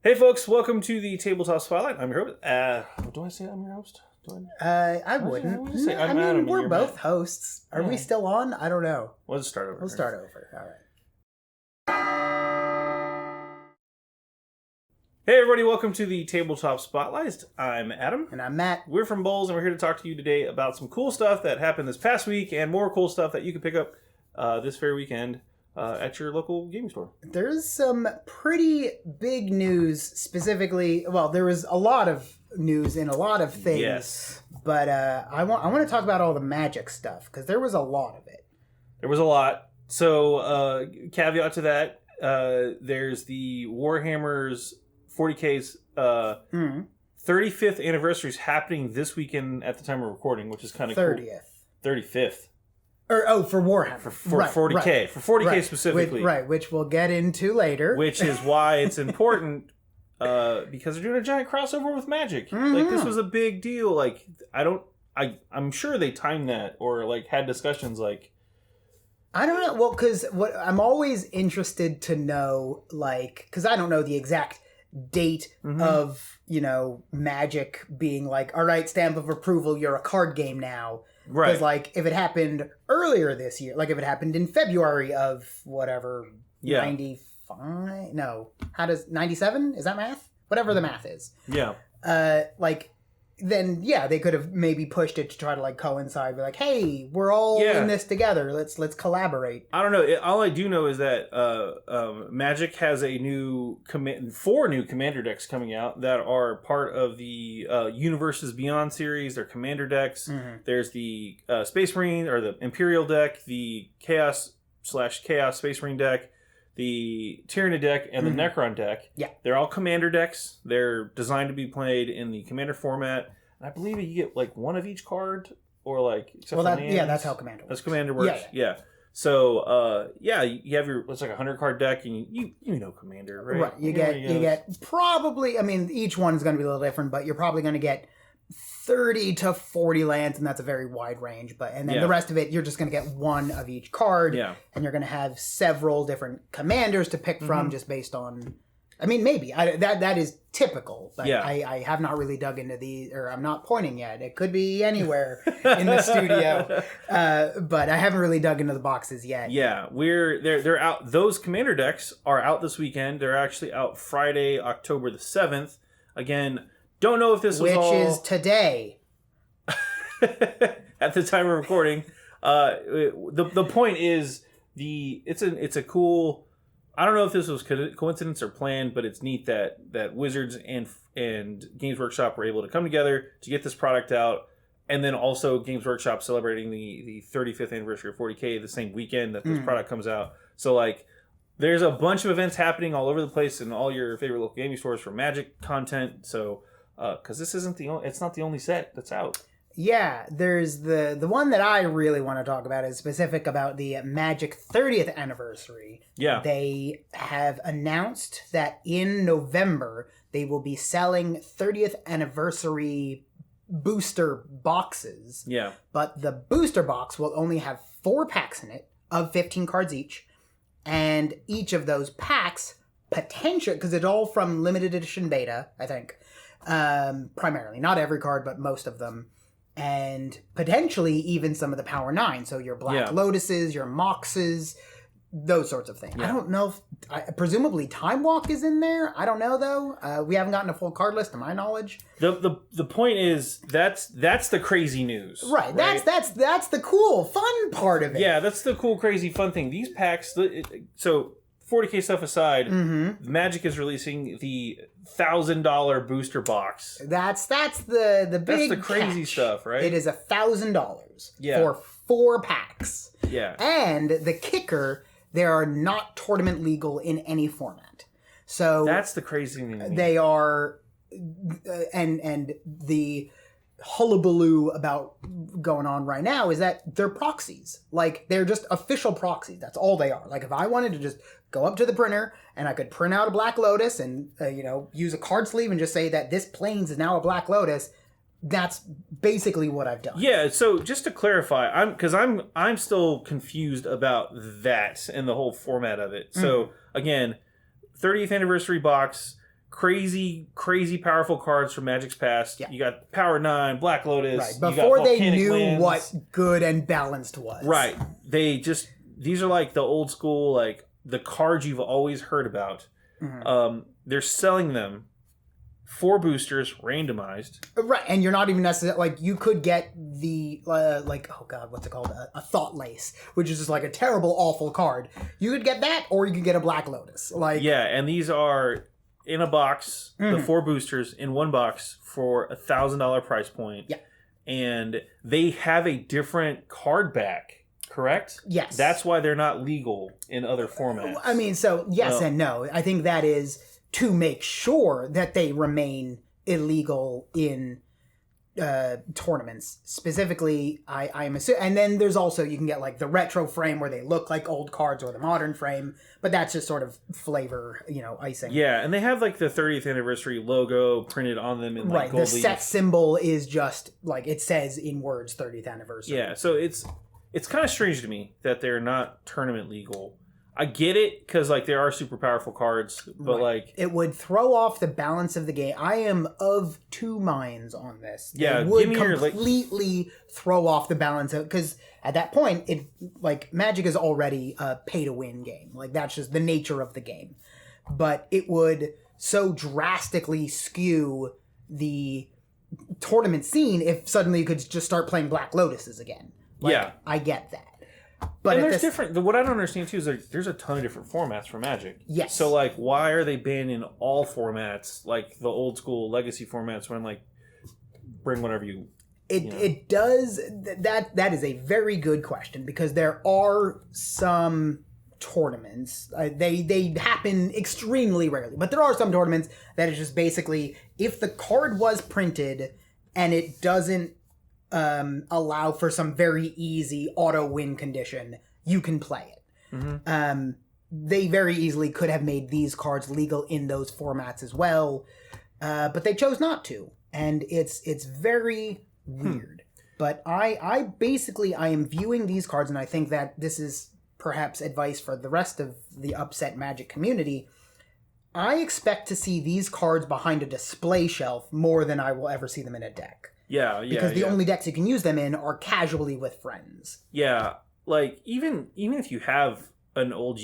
Hey folks, welcome to the Tabletop Spotlight. I'm your host. Do I say I'm your host? I wouldn't. I mean, we're both hosts. Are we still on? I don't know. Let's start over. We'll start over. All right. Hey everybody, welcome to the Tabletop Spotlight. I'm Adam. And I'm Matt. We're from Bowls, and we're here to talk to you today about some cool stuff that happened this past week and more cool stuff that you can pick up this very weekend at your local gaming store. There's some pretty big news specifically. Well, there was a lot of news in a lot of things. Yes. But I want to talk about all the Magic stuff because there was a lot of it. There was a lot. So, caveat to that, there's the Warhammer's 40K's 35th anniversary is happening this weekend at the time of recording, which is kind of 30th. Cool. 35th. For Warhammer. For 40K. Right. For 40K specifically. Which we'll get into later. Which is why it's important because they're doing a giant crossover with Magic. Mm-hmm. Like, this was a big deal. Like, I'm sure they timed that or, like, had discussions like... I don't know. Well, because what I'm always interested to know, like... Because I don't know the exact date of, Magic being like, all right, stamp of approval, you're a card game now. Right. Because, like, if it happened earlier this year, like if it happened in February of whatever, 95? No. How does, 97? Is that math? Whatever the math is. Yeah. Then, they could have maybe pushed it to try to, like, coincide. Be like, hey, we're all in this together. Let's collaborate. I don't know. All I do know is that Magic has a four new Commander decks coming out that are part of the Universes Beyond series. They're Commander decks. Mm-hmm. There's the Space Marine, or the Imperial deck, the Chaos/Chaos Space Marine deck, the Tyranid deck, and the Necron deck. Yeah. They're all Commander decks. They're designed to be played in the Commander format. And I believe you get, like, one of each card, or, like... that's how Commander works. That's Commander works, yeah. So, you have it's like a 100-card deck, and you know Commander, right? Right. You get probably... I mean, each one is going to be a little different, but you're probably going to get 30 to 40 lands, and that's a very wide range. And then the rest of it, you're just going to get one of each card. Yeah. And you're going to have several different commanders to pick from just based on... I mean, maybe. That is typical. But I have not really dug into these, or I'm not pointing yet. It could be anywhere in the studio. But I haven't really dug into the boxes yet. Yeah, they're out. Those Commander decks are out this weekend. They're actually out Friday, October the 7th. Again... Don't know if this was Which is today. At the time of recording. The point is it's a cool. I don't know if this was coincidence or planned, but it's neat that Wizards and Games Workshop were able to come together to get this product out, and then also Games Workshop celebrating the 35th anniversary of 40K the same weekend that this product comes out. So, like, there's a bunch of events happening all over the place in all your favorite local gaming stores for Magic content. So. Because this isn't it's not the only set that's out. Yeah, there's the one that I really want to talk about is specific about the Magic 30th anniversary. Yeah. They have announced that in November they will be selling 30th anniversary booster boxes. Yeah. But the booster box will only have 4 packs in it of 15 cards each. And each of those packs potentially, because it's all from limited edition beta, I think. Primarily, not every card, but most of them, and potentially even some of the Power 9. So your Black Lotuses, your Moxes, those sorts of things. Yeah. I don't know if presumably Time Walk is in there. I don't know though. We haven't gotten a full card list to my knowledge. The point is that's the crazy news, right? That's the cool fun part of it. Yeah, that's the cool crazy fun thing. These packs. So 40K stuff aside, Magic is releasing the $1,000 booster box. That's the big. That's the crazy catch. stuff, right? It is $1,000 for 4 packs. Yeah, and the kicker, they are not tournament legal in any format. So that's the crazy thing. They are, and the hullabaloo about going on right now is that they're proxies. Like, they're just official proxies. That's all they are. Like, if I wanted to just go up to the printer and I could print out a Black Lotus and use a card sleeve and just say that this Plains is now a Black Lotus, that's basically what I've done. Yeah, so just to clarify, I'm still confused about that and the whole format of it. So again, 30th anniversary box, crazy powerful cards from Magic's past. Yeah. You got Power 9, Black Lotus. Right. Before they knew what good and balanced was. Right. These are like the old school, like the cards you've always heard about. Mm-hmm. They're selling them for boosters, randomized. Right, and you're not even necessarily, like, you could get the, what's it called? A Thought Lace, which is just like a terrible, awful card. You could get that, or you could get a Black Lotus. Yeah, and these are in a box, the 4 boosters in one box for $1,000 price point. Yeah. And they have a different card back, correct? Yes. That's why they're not legal in other formats. I mean, so yes and no. I think that is to make sure that they remain illegal in tournaments. Specifically, I'm assuming, and then there's also, you can get like the retro frame where they look like old cards, or the modern frame, but that's just sort of flavor, icing. Yeah, and they have like the 30th anniversary logo printed on them in like gold leaf. The set symbol is just like it says in words 30th anniversary. Yeah, so it's kind of strange to me that they're not tournament legal. I get it, because like there are super powerful cards, but like it would throw off the balance of the game. I am of two minds on this. Yeah, it would completely throw off the balance of, because at that point, it like Magic is already a pay to win game. Like that's just the nature of the game. But it would so drastically skew the tournament scene if suddenly you could just start playing Black Lotuses again. Like, yeah, I get that. But and there's different. What I don't understand too is there's a ton of different formats for Magic. Yes. So like, why are they banning all formats, like the old school legacy formats, when like bring whatever you? It does that is a very good question, because there are some tournaments. They happen extremely rarely, but there are some tournaments that is just basically if the card was printed and it doesn't allow for some very easy auto win condition, you can play it. Mm-hmm. They very easily could have made these cards legal in those formats as well, but they chose not to, and it's very weird. But I am viewing these cards, and I think that this is perhaps advice for the rest of the upset Magic community. I expect to see these cards behind a display shelf more than I will ever see them in a deck. Yeah. Because the only decks you can use them in are casually with friends. Yeah, like even if you have an OG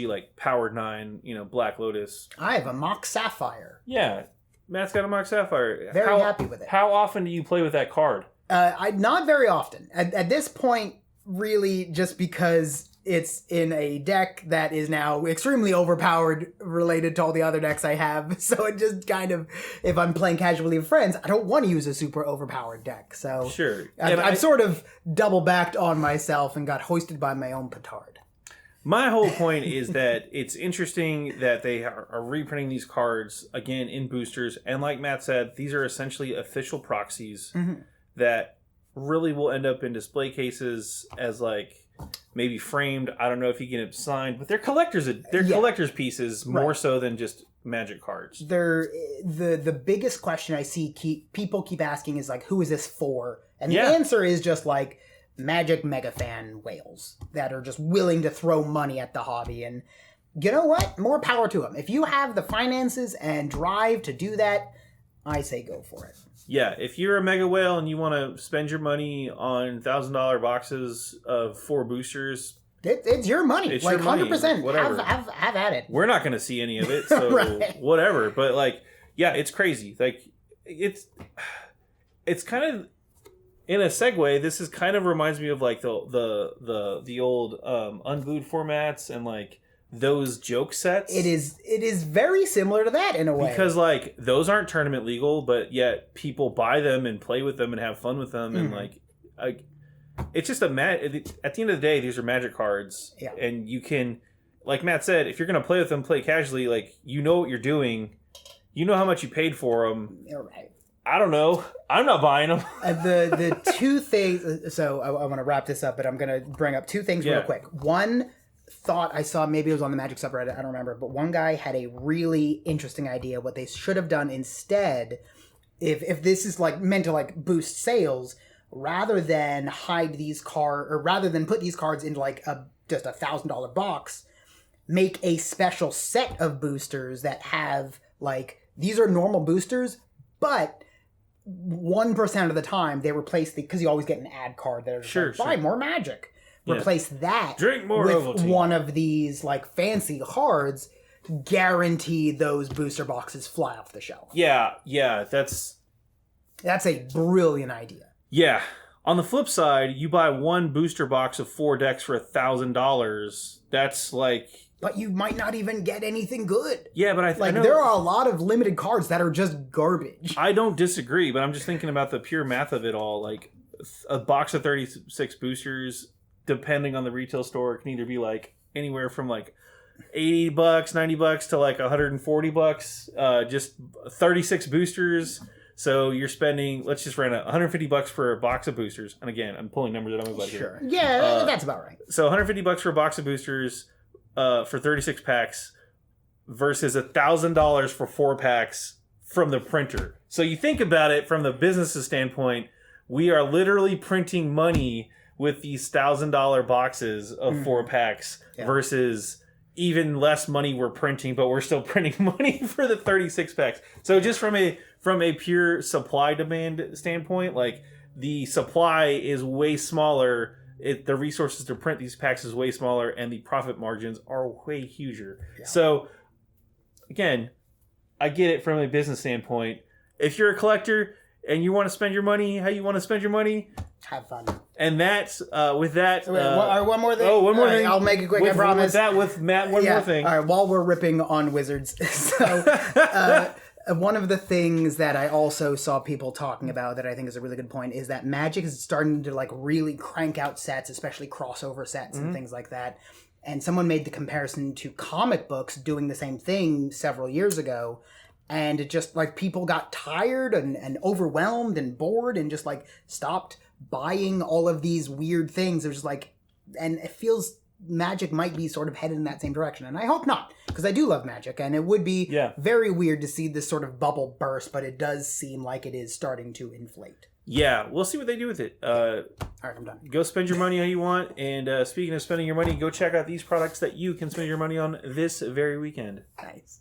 like Power 9, Black Lotus. I have a Mox Sapphire. Yeah, Matt's got a Mox Sapphire. Very happy with it. How often do you play with that card? Not very often. At this point, really, just because it's in a deck that is now extremely overpowered related to all the other decks I have. So it just kind of, if I'm playing casually with friends, I don't want to use a super overpowered deck. So sure. I've sort of double backed on myself and got hoisted by my own petard. My whole point is that it's interesting that they are reprinting these cards again in boosters. And like Matt said, these are essentially official proxies that really will end up in display cases as like, maybe framed. I don't know if you get it signed, but they're collector's pieces more so than just Magic cards. They're the biggest question I see people keep asking is like, who is this for? And the answer is just like Magic mega fan whales that are just willing to throw money at the hobby. And you know what? More power to them. If you have the finances and drive to do that, I say go for it. Yeah, if you're a mega whale and you want to spend your money on $1,000 boxes of 4 boosters, it's your money. It's like your money, 100%. whatever. Have at it. We're not going to see any of it, so right. Whatever. But like, yeah, it's crazy. Like, it's kind of in a segue. This is kind of reminds me of like the old unglued formats and like those joke sets. It is very similar to that in a way, because like those aren't tournament legal, but yet people buy them and play with them and have fun with them. And like it's just at the end of the day, these are Magic cards. Yeah. And you can, like Matt said, if you're gonna play with them, play casually. Like, you know what you're doing, you know how much you paid for them. You're right. I don't know, I'm not buying them. The two things, so I want to wrap this up, but I'm gonna bring up two things real quick. One thought I saw, maybe it was on the Magic subreddit, I don't remember, but one guy had a really interesting idea. What they should have done instead, if this is like meant to like boost sales, rather than hide these cards, or rather than put these cards into like just $1,000 box, make a special set of boosters that have like these are normal boosters, but 1% of the time they replace because you always get an ad card that is buy more magic. Replace that Drink more with Ovaltine. one of these like fancy cards. Guarantee those booster boxes fly off the shelf. Yeah, that's a brilliant idea. Yeah. On the flip side, you buy one booster box of 4 decks for $1,000. That's like... But you might not even get anything good. Yeah, but I know... there are a lot of limited cards that are just garbage. I don't disagree, but I'm just thinking about the pure math of it all. Like, a box of 36 boosters, depending on the retail store, it can either be like anywhere from like $80, $90 to like $140. Just 36 boosters. So you're spending, let's just run $150 for a box of boosters. And again, I'm pulling numbers out of my butt here. Yeah, that's about right. So $150 for a box of boosters for 36 packs versus $1,000 for 4 packs from the printer. So you think about it from the business's standpoint, we are literally printing money with these $1,000 boxes of 4 packs versus even less money we're printing, but we're still printing money for the 36 packs. So just from a pure supply demand standpoint, like the supply is way smaller. The resources to print these packs is way smaller, and the profit margins are way huger. Yeah. So again, I get it from a business standpoint. If you're a collector and you want to spend your money how you want to spend your money, have fun. And that's with that. One more thing. Oh, one more thing. I'll make it quick. I promise. With Matt, one more thing. All right. While we're ripping on Wizards, so one of the things that I also saw people talking about that I think is a really good point is that Magic is starting to like really crank out sets, especially crossover sets and things like that. And someone made the comparison to comic books doing the same thing several years ago. And it just like people got tired and overwhelmed and bored and just like stopped buying all of these weird things. It was just like, and it feels Magic might be sort of headed in that same direction. And I hope not, because I do love Magic. And it would be very weird to see this sort of bubble burst, but it does seem like it is starting to inflate. Yeah, we'll see what they do with it. All right, I'm done. Go spend your money how you want. And speaking of spending your money, go check out these products that you can spend your money on this very weekend. Nice.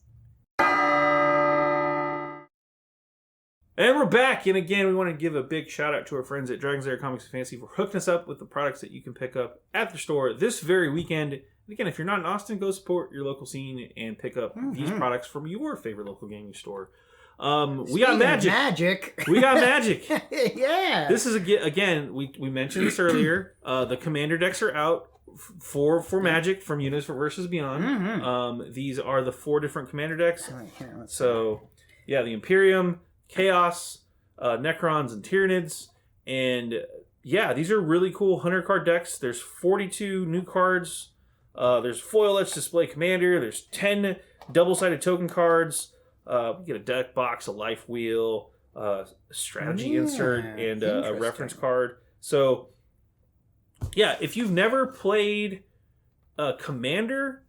And we're back, and again, we want to give a big shout out to our friends at Dragon's Lair Comics and Fantasy for hooking us up with the products that you can pick up at the store this very weekend. And again, if you're not in Austin, go support your local scene and pick up these products from your favorite local gaming store. We got Magic. We got Magic. Yeah. This is again, we mentioned this earlier. The Commander decks are out for Magic from Universe versus Beyond. These are the 4 different Commander decks. Right, here, so, yeah, the Imperium, Chaos, Necrons, and Tyranids. And yeah, these are really cool 100 card decks. There's 42 new cards. There's foil Let's Display Commander. There's 10 double-sided token cards. We get a deck box, a life wheel, strategy insert, and a reference card. So yeah, if you've never played Commander,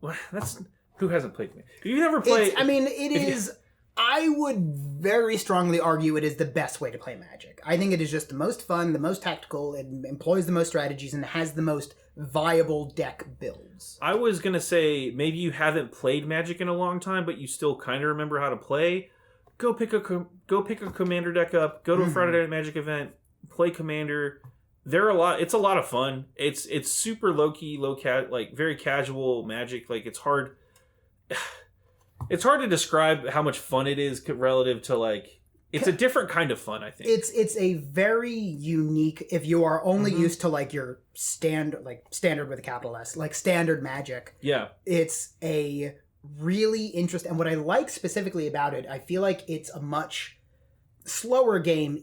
well, that's who hasn't played Commander. If you've never played, it is. I would very strongly argue it is the best way to play Magic. I think it is just the most fun, the most tactical, it employs the most strategies, and has the most viable deck builds. I was going to say, maybe you haven't played Magic in a long time, but you still kind of remember how to play. Go pick a Commander deck up, go to a Friday Night Magic event, play Commander. It's a lot of fun. It's super low-key, like very casual Magic. Like it's hard to describe how much fun it is relative to like it's a different kind of fun, I think. It's a very unique, if you are only used to like your standard with a capital S, like standard Magic. Yeah. It's a really interesting, and what I like specifically about it, I feel like it's a much slower game,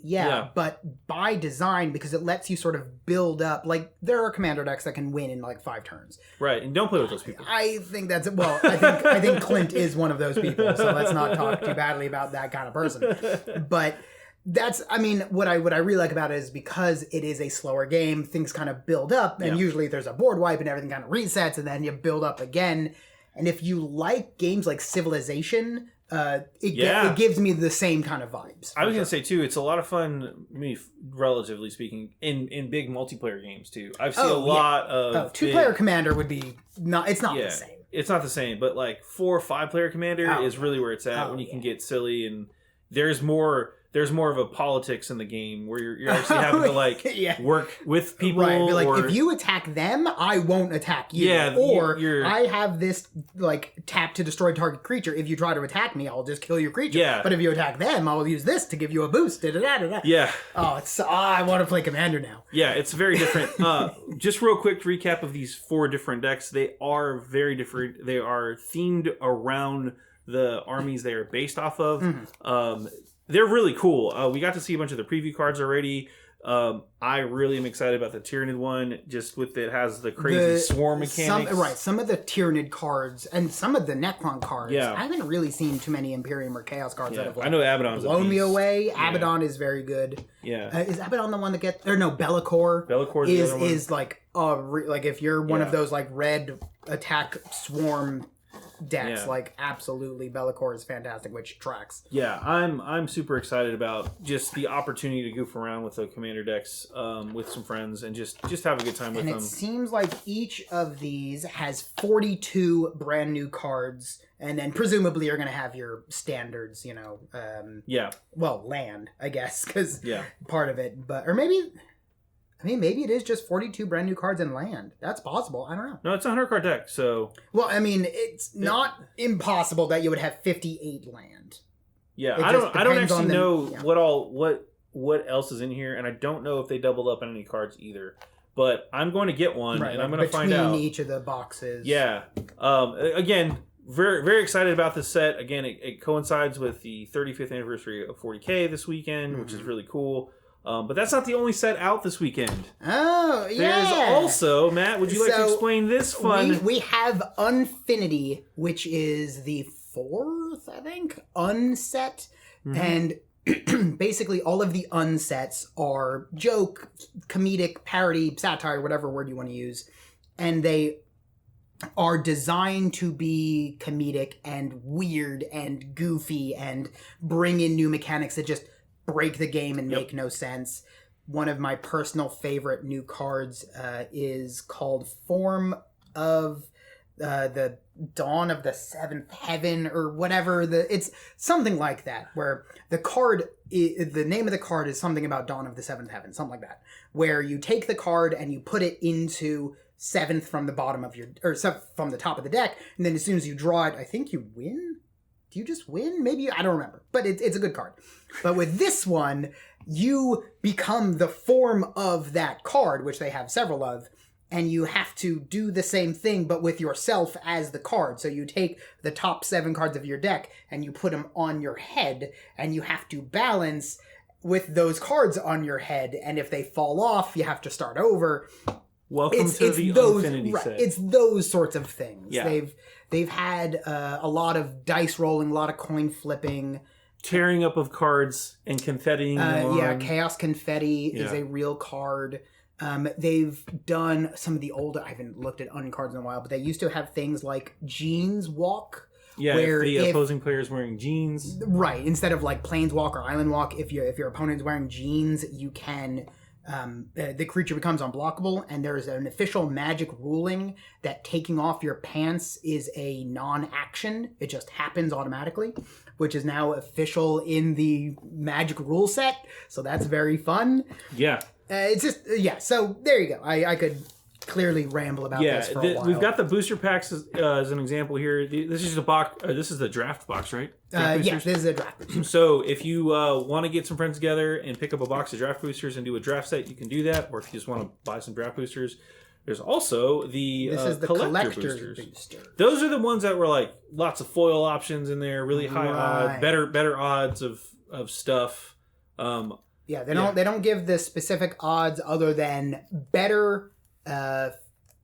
but by design, because it lets you sort of build up. Like there are Commander decks that can win in like 5 turns. Right, and don't play with those people. I think that's I think Clint is one of those people. So let's not talk too badly about that kind of person. But that's, what I really like about it is because it is a slower game, things kind of build up, and usually there's a board wipe and everything kind of resets, and then you build up again. And if you like games like Civilization, it gives me the same kind of vibes. I was going to say, too, it's a lot of fun, relatively speaking, in big multiplayer games, too. I've seen a lot of... 2-player Commander would be... it's not the same. it's not the same, but like 4 or 5 player Commander is really where it's at when you can get silly, and there's more of a politics in the game where you're actually having to like work with people. Right. Be like, if you attack them, I won't attack you. Yeah, or I have this like tap to destroy target creature. If you try to attack me, I'll just kill your creature. Yeah. But if you attack them, I'll use this to give you a boost. Da-da-da-da-da. Yeah. Oh, I want to play Commander now. Yeah, it's very different. Just real quick recap of these 4 different decks. They are very different. They are themed around the armies they are based off of. Mm-hmm. They're really cool. We got to see a bunch of the preview cards already. I really am excited about the Tyrannid one, just with it has the crazy swarm mechanics. Some of the Tyrannid cards and some of the Necron cards. I haven't really seen too many Imperium or Chaos cards that have I know Abaddon's blown me away. Abaddon is very good. Yeah. Is Abaddon the one that gets... Or no, Be'lakor. Be'lakor is like... like if you're one of those like red attack swarm decks, like absolutely Be'lakor is fantastic, which tracks. Yeah, I'm super excited about just the opportunity to goof around with the Commander decks with some friends and just have a good time with them. And it seems like each of these has 42 brand new cards, and then presumably you're going to have your standards, well, land, I guess, because part of it, but or maybe it is just 42 brand new cards in land. That's possible. I don't know. No, it's a 100-card deck, so... Well, I mean, it's not impossible that you would have 58 land. Yeah, I don't actually know what else is in here, and I don't know if they doubled up on any cards either. But I'm going to get one, and I'm going to find out. Between each of the boxes. Yeah. Again, very, very excited about this set. Again, it coincides with the 35th anniversary of 40K this weekend, which is really cool. But that's not the only set out this weekend. Oh, yeah. There's also, Matt, would you like to explain this fun? We have Unfinity, which is the 4th, I think, unset. Mm-hmm. And basically all of the unsets are joke, comedic, parody, satire, whatever word you want to use. And they are designed to be comedic and weird and goofy and bring in new mechanics that just break the game and make no sense. One of my personal favorite new cards is called Form of the Dawn of the Seventh Heaven or whatever. It's something like that, where the name of the card is something about Dawn of the Seventh Heaven, something like that, where you take the card and you put it into 7th from the bottom of from the top of the deck, and then as soon as you draw it, I think you win? Do you just win? Maybe, I don't remember. But it's a good card. But with this one, you become the form of that card, which they have several of, and you have to do the same thing, but with yourself as the card. So you take the top 7 cards of your deck, and you put them on your head, and you have to balance with those cards on your head, and if they fall off, you have to start over. Welcome to the Infinity set. It's those sorts of things. Yeah. They've had a lot of dice rolling, a lot of coin flipping. Tearing up of cards and confettiing them on. Yeah, Chaos Confetti is a real card. They've done some of the older... I haven't looked at uncards in a while, but they used to have things like Jeans Walk. Yeah, where if the opposing player is wearing jeans. Right, instead of like Planeswalk or Island Walk, if your opponent's wearing jeans, you can... the creature becomes unblockable, and there's an official Magic ruling that taking off your pants is a non-action. It just happens automatically, which is now official in the Magic rule set. So that's very fun. Yeah. It's just, so there you go. I could clearly ramble about this for a while. We've got the booster packs as an example here. This is the box. This is the draft box, right? This is a draft booster. So if you want to get some friends together and pick up a box of draft boosters and do a draft set, you can do that. Or if you just want to buy some draft boosters, there's also the collector booster. Those are the ones that were like lots of foil options in there, really high odds, better odds of stuff. They don't give the specific odds other than better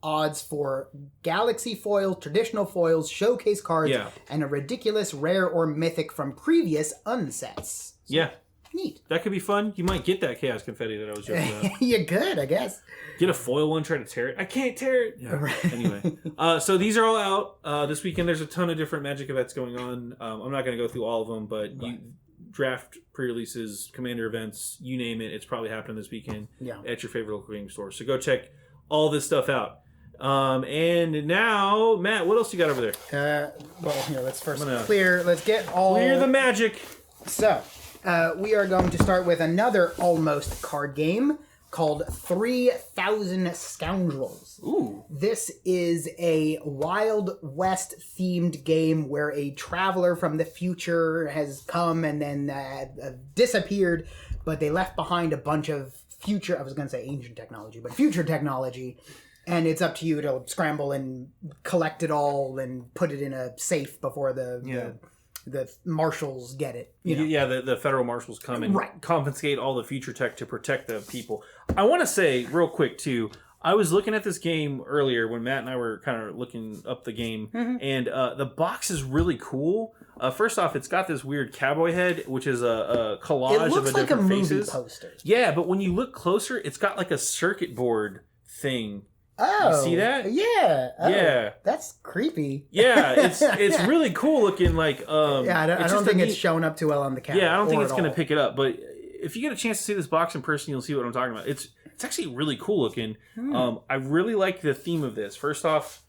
odds for galaxy foils, traditional foils, showcase cards, and a ridiculous rare or mythic from previous unsets. So, neat. That could be fun. You might get that Chaos Confetti that I was joking about. You could, I guess. Get a foil one, try to tear it. I can't tear it. Yeah. Anyway, so these are all out. This weekend there's a ton of different Magic events going on. I'm not going to go through all of them, but draft pre-releases, Commander events, you name it, it's probably happening this weekend at your favorite local game store. So go check all this stuff out. And now, Matt, what else you got over there? Well, here, let's first clear. Let's get all... Clear the magic. So, we are going to start with another almost card game called 3,000 Scoundrels. Ooh. This is a Wild West themed game where a traveler from the future has come and then disappeared, but they left behind a bunch of future, I was going to say ancient technology, but future technology, and it's up to you to scramble and collect it all and put it in a safe before the marshals get it. You know? Yeah, the federal marshals come and confiscate all the future tech to protect the people. I want to say real quick, too, I was looking at this game earlier when Matt and I were kind of looking up the game, and the box is really cool. First off, it's got this weird cowboy head, which is a collage of like different faces. Movie poster. Yeah, but when you look closer, it's got like a circuit board thing. Oh, you see that? Yeah. Oh, yeah. That's creepy. Yeah, it's really cool looking. Like, I don't think it's showing up too well on the camera. Yeah, I don't think it's going to pick it up. But if you get a chance to see this box in person, you'll see what I'm talking about. It's actually really cool looking. I really like the theme of this. First off,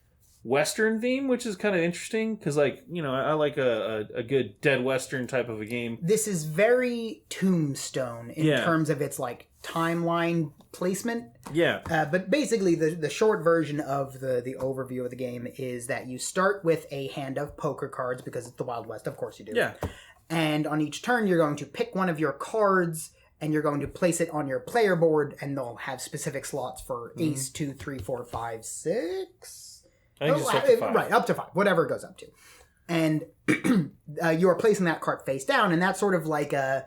Western theme, which is kind of interesting because, like, you know, I like a good dead Western type of a game. This is very Tombstone in terms of its like timeline placement. Yeah. But basically, the short version of the overview of the game is that you start with a hand of poker cards because it's the Wild West. Of course you do. Yeah. And on each turn, you're going to pick one of your cards and you're going to place it on your player board, and they'll have specific slots for ace, 2, 3, 4, 5, 6. I think just up to 5. Right, up to 5, whatever it goes up to. And you're placing that card face down, and that's sort of like a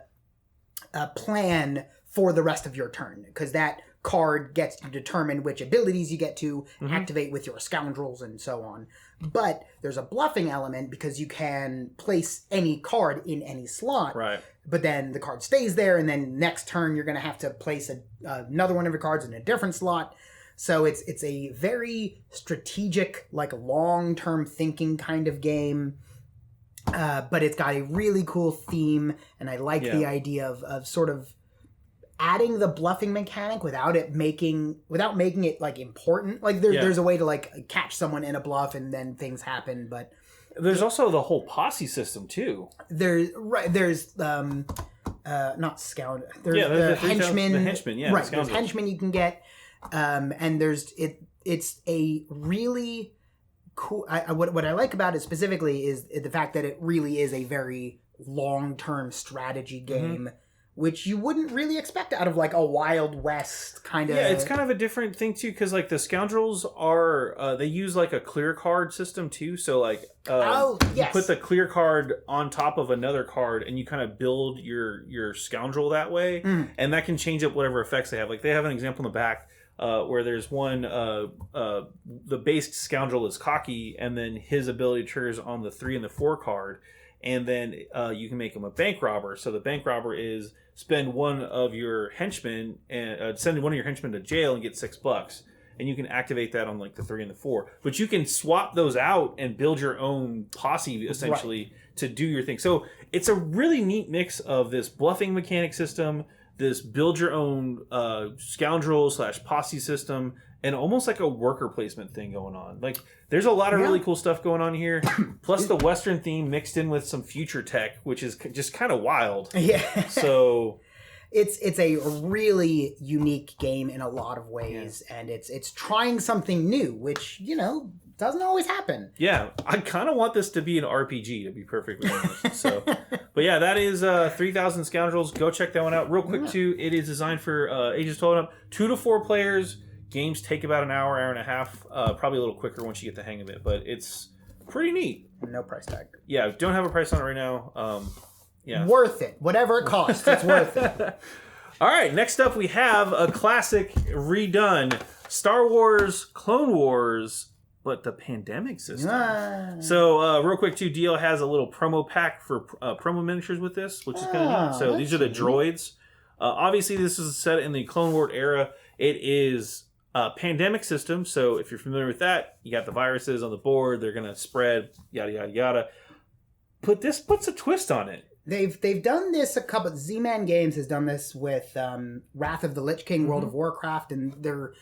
plan for the rest of your turn, because that card gets to determine which abilities you get to activate with your scoundrels and so on. But there's a bluffing element because you can place any card in any slot. Right. But then the card stays there, and then next turn you're going to have to place another one of your cards in a different slot. So it's a very strategic, like long-term thinking kind of game. But it's got a really cool theme, and I like the idea of sort of adding the bluffing mechanic without making it like important. Like there's a way to like catch someone in a bluff and then things happen, but there's also the whole posse system too. There's not scoundrel. There's the henchmen. The henchmen, yeah. Right. There's henchmen you can get. And it's a really cool. What I like about it specifically is the fact that it really is a very long-term strategy game, which you wouldn't really expect out of like a Wild West kind of. Yeah, it's kind of a different thing too, because like the Scoundrels are they use like a clear card system too. So like you put the clear card on top of another card, and you kind of build your Scoundrel that way, and that can change up whatever effects they have. Like they have an example in the back. Where there's one, the base Scoundrel is cocky, and then his ability triggers on the 3 and the 4 card, and then you can make him a bank robber. So the bank robber is spend one of your henchmen and send one of your henchmen to jail and get $6, and you can activate that on like the 3 and the 4. But you can swap those out and build your own posse essentially to do your thing. So it's a really neat mix of this bluffing mechanic system, this build your own scoundrel / posse system, and almost like a worker placement thing going on. Like there's a lot of really cool stuff going on here. Plus the Western theme mixed in with some future tech, which is just kind of wild. Yeah. So it's a really unique game in a lot of ways, and it's trying something new, which doesn't always happen. Yeah, I kind of want this to be an RPG, to be perfectly honest. So, but yeah, that is 3,000 Scoundrels. Go check that one out. Real quick, too, it is designed for ages 12 and up. 2 to 4 players. Games take about an hour and a half. Probably a little quicker once you get the hang of it, but it's pretty neat. No price tag. Yeah, don't have a price on it right now. Worth it. Whatever it costs, it's worth it. All right, next up we have a classic redone. Star Wars Clone Wars, but the pandemic system. So, real quick, too, DL has a little promo pack for promo miniatures with this, which is kind of neat. So, these are the droids. Obviously, this is set in the Clone Wars era. It is a pandemic system. So, if you're familiar with that, you got the viruses on the board. They're going to spread, yada, yada, yada. But this puts a twist on it. They've done this a couple. Z-Man Games has done this with Wrath of the Lich King, World of Warcraft, and they're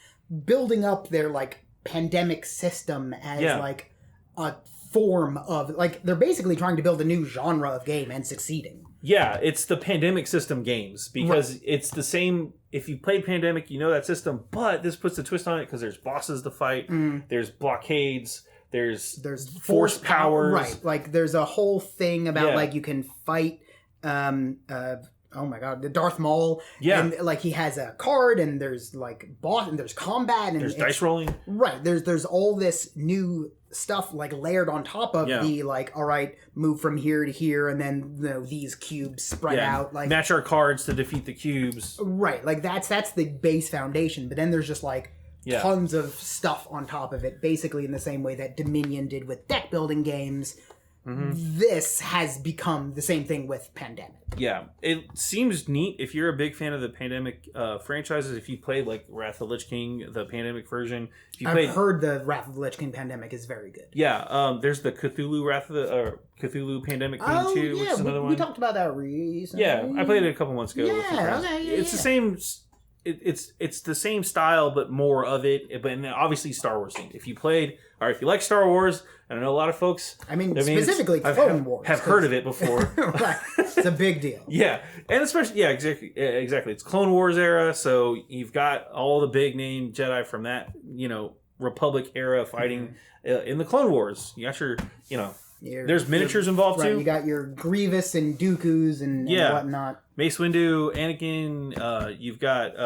building up their like pandemic system as Yeah. like a form of like they're basically trying to build a new genre of game and succeeding. Yeah, it's the pandemic system games because it's the same. If you played Pandemic, you know that system, but this puts a twist on it because there's bosses to fight, there's blockades, there's force powers, right? Like there's a whole thing about like you can fight. Oh my god, the Darth Maul. Yeah. And like he has a card and there's like boss and there's combat and there's dice rolling. Right. There's all this new stuff like layered on top of the like, all right, move from here to here and then these cubes spread out. Like match our cards to defeat the cubes. Right. Like that's the base foundation. But then there's just like tons of stuff on top of it, basically in the same way that Dominion did with deck building games. This has become the same thing with Pandemic. Yeah, it seems neat if you're a big fan of the Pandemic franchises. If you played like Wrath of the Lich King, the Pandemic version, if you I've heard the Wrath of the Lich King Pandemic is very good. Yeah, there's the Cthulhu Cthulhu Pandemic game too, which is another one. We talked about that recently. Yeah, I played it a couple months ago. It's the same. It's the same style, but more of it. But obviously, Star Wars themed. If you like Star Wars, and I know a lot of folks. I mean, specifically Clone Wars have heard of it before. Right, it's a big deal. Yeah, and especially exactly. It's Clone Wars era, so you've got all the big name Jedi from that Republic era fighting in the Clone Wars. You got your there's miniatures involved too. You got your Grievous and Dooku's and whatnot. Mace Windu, Anakin. You've got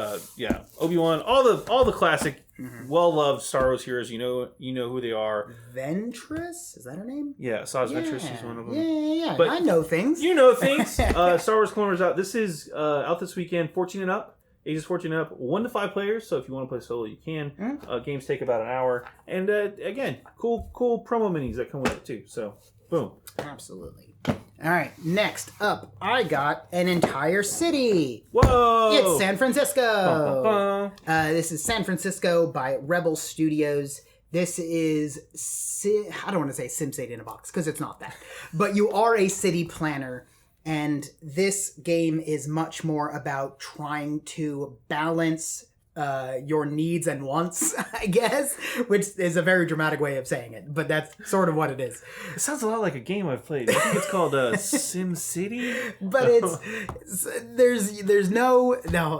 Obi-Wan. All the classic, well-loved Star Wars heroes. You know who they are. Ventress, is that her name? Yeah, Saz Ventress is one of them. Yeah. But I know things. You know things. Star Wars Clone Wars out. This is out this weekend. 14 and up. Ages 14 and up. 1 to 5 players. So if you want to play solo, you can. Games take about an hour. And again, cool promo minis that come with it too. So boom. Absolutely. All right, next up, I got an entire city. Whoa! It's San Francisco. Bum, bum, bum. This is San Francisco by Rebel Studios. This is, I don't want to say SimCity in a box, because it's not that. But you are a city planner, and this game is much more about trying to balance your needs and wants, I guess, which is a very dramatic way of saying it, but that's sort of what it is. It sounds a lot like a game I've played. I think it's called SimCity. But there's no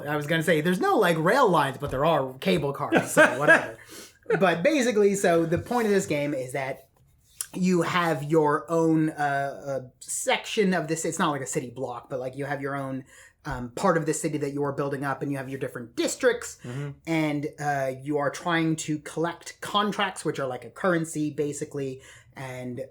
I was going to say there's no like rail lines, but there are cable cars, so whatever. But basically, so the point of this game is that you have your own section of this. It's not like a city block, but like you have your own part of the city that you are building up, and you have your different districts, and you are trying to collect contracts, which are like a currency basically, and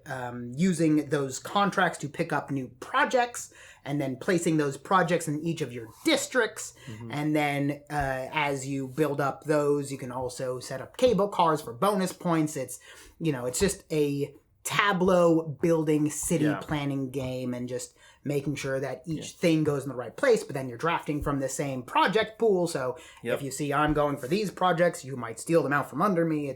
using those contracts to pick up new projects, and then placing those projects in each of your districts, and then as you build up those, you can also set up cable cars for bonus points. It's it's just a tableau building city planning game, and just making sure that each thing goes in the right place, but then you're drafting from the same project pool. So if you see I'm going for these projects, you might steal them out from under me.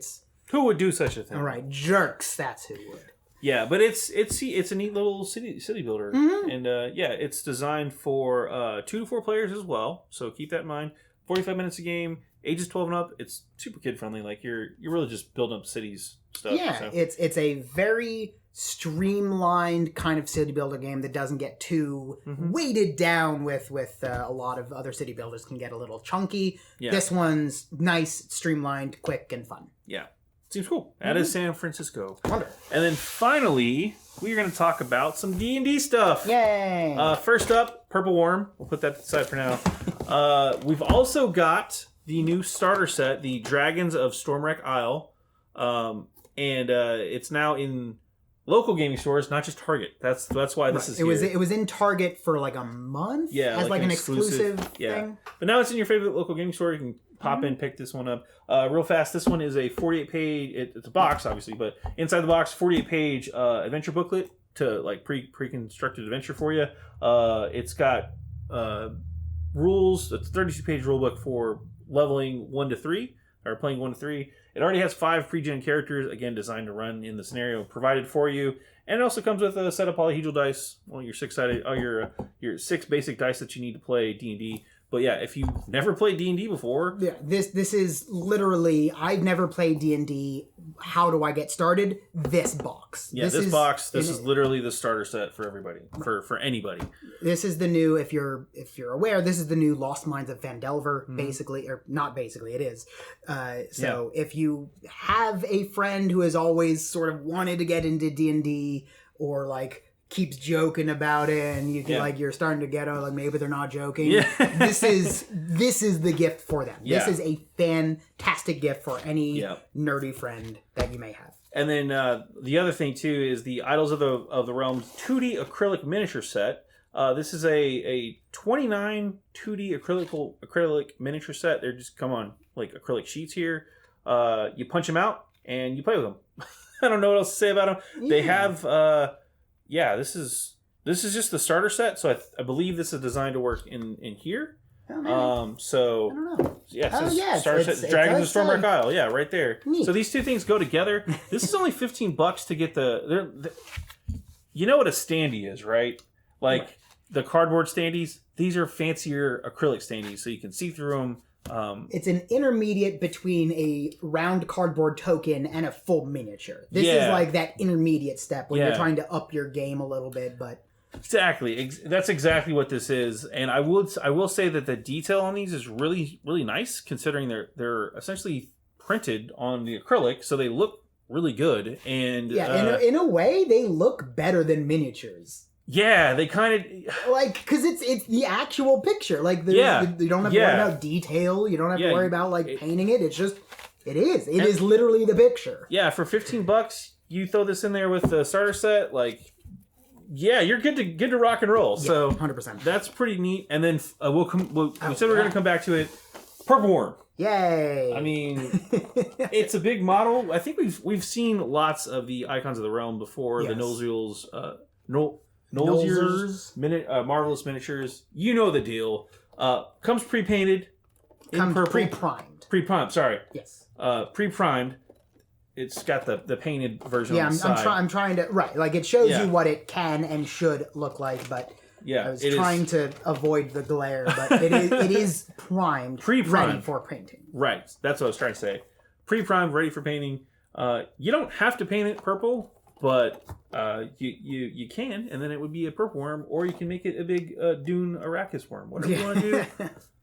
Who would do such a thing? All right, jerks. That's who would. Yeah, but it's a neat little city builder, and it's designed for 2 to 4 players as well. So keep that in mind. 45 minutes a game, ages 12 and up. It's super kid friendly. Like you're really just building up cities stuff. Yeah, so. it's a very streamlined kind of city builder game that doesn't get too weighted down with a lot of other city builders can get a little chunky. Yeah. This one's nice, streamlined, quick, and fun. Yeah. Seems cool. That is San Francisco. Wonderful. And then finally, we're going to talk about some D&D stuff. Yay! First up, Purple Worm. We'll put that aside for now. We've also got the new starter set, the Dragons of Stormwreck Isle. And it's now in local gaming stores, not just Target. That's why this is here. It was in Target for like a month. Yeah, as like an exclusive thing. But now it's in your favorite local gaming store. You can pop in, pick this one up. Real fast, this one is a 48-page. It's a box, obviously, but inside the box, 48-page adventure booklet to like pre-constructed adventure for you. It's got rules. It's a 32-page rule book for leveling 1 to 3 or playing 1 to 3. It already has 5 pre-gen characters, again, designed to run in the scenario provided for you. And it also comes with a set of polyhedral dice, your 6-sided, your 6 basic dice that you need to play D&D But yeah, if you've never played D&D before... Yeah, this is literally... I've never played D&D. How do I get started? This box. Yeah, this box, this is literally the starter set for everybody. For anybody. This is the new, if you're aware, this is the new Lost Mines of Vandelver, basically. Or not basically, it is. If you have a friend who has always sort of wanted to get into D&D, or like... keeps joking about it, and you can you're starting to get like maybe they're not joking. Yeah. this is the gift for them. Yeah. This is a fantastic gift for any nerdy friend that you may have. And then the other thing too is the Idols of the Realms 2D acrylic miniature set. This is a 29 2D acrylic miniature set. They're just come on like acrylic sheets here. You punch them out and you play with them. I don't know what else to say about them. Yeah. They have. This is just the starter set, so I believe this is designed to work in here. Oh, so I don't know. Yeah, starter set, Dragons of Stormwreck Isle, yeah, right there. Neat. So these two things go together. This is only $15 to get the you know what a standee is, right? Like the cardboard standees. These are fancier acrylic standees, so you can see through them. It's an intermediate between a round cardboard token and a full miniature. This is like that intermediate step when you're trying to up your game a little bit, but exactly, that's exactly what this is. And I will say that the detail on these is really, really nice, considering they're essentially printed on the acrylic, so they look really good. And in a way, they look better than miniatures. Yeah, they kind of like because it's the actual picture. Like you don't have to worry about detail. You don't have to worry about painting it. It's just it is literally the picture. Yeah, for $15, you throw this in there with the starter set. Like, yeah, you're good to rock and roll. Yeah, so 100%. That's pretty neat. And then we said we're gonna come back to it. Purple Worm. Yay! I mean, it's a big model. I think we've seen lots of the Icons of the Realm before. Yes. The Nolzur's Nolzur's Marvelous Miniatures. You know the deal. Comes pre-painted. Comes pre-primed. Pre-primed, sorry. Yes. Pre-primed. It's got the painted version on the side. I'm trying to... Right, like it shows you what it can and should look like, but I was trying to avoid the glare, but it is primed, pre-primed, ready for painting. Right, that's what I was trying to say. Pre-primed, ready for painting. You don't have to paint it purple, but you can, and then it would be a purple worm, or you can make it a big Dune Arrakis worm, whatever you want to do.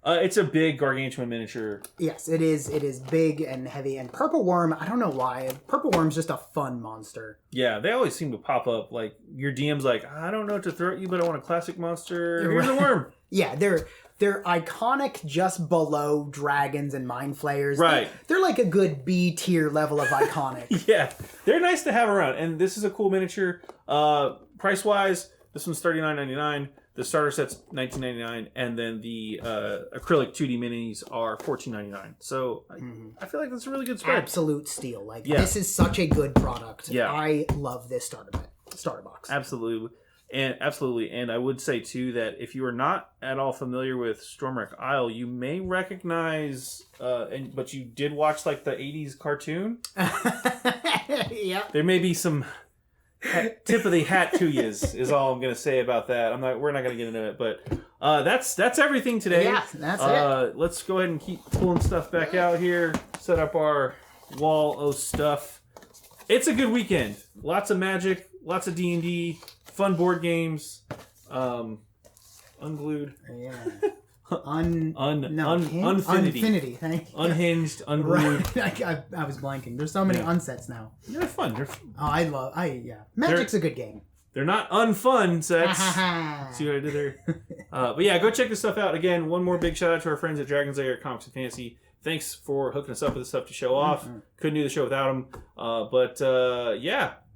It's a big gargantuan miniature. Yes, it is. It is big and heavy. And purple worm, I don't know why. Purple worm's just a fun monster. Yeah, they always seem to pop up. Like your DM's like, I don't know what to throw at you, but I want a classic monster. Here's a worm. Yeah, they're iconic just below dragons and mind flayers. Right. They're like a good B tier level of iconic. Yeah, they're nice to have around. And this is a cool miniature. Price wise, this one's $39.99. The starter set's $19.99, and then the acrylic 2D minis are $14.99. So I feel like that's a really good spread. Absolute steal. Like this is such a good product. Yeah. I love this starter box. Absolutely. And I would say too that if you are not at all familiar with Stormwreck Isle, you may recognize but you did watch like the 80s cartoon. Yeah. There may be some tip of the hat to yous is all I'm gonna say about that. We're not gonna get into it, but that's everything today. Yeah, that's it. Let's go ahead and keep pulling stuff back out here. Set up our wall of stuff. It's a good weekend. Lots of Magic, lots of D&D, fun board games. Unglued. Yeah. Unfinity. Thank you. Unhinged, unglued. Right. I was blanking. There's so many unsets now. They're fun. Magic's a good game. They're not unfun sets. See what I did there? But yeah, go check this stuff out. Again, one more big shout out to our friends at Dragon's Lair Comics and Fantasy. Thanks for hooking us up with this stuff to show off. Couldn't do the show without them. But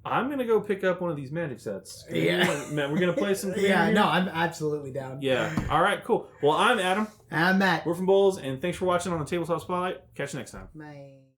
I'm going to go pick up one of these Magic sets. Yeah. We're going to play some here? No, I'm absolutely down. Yeah. All right, cool. Well, I'm Adam. I'm Matt. We're from Bowls, and thanks for watching on the Tabletop Spotlight. Catch you next time. Bye.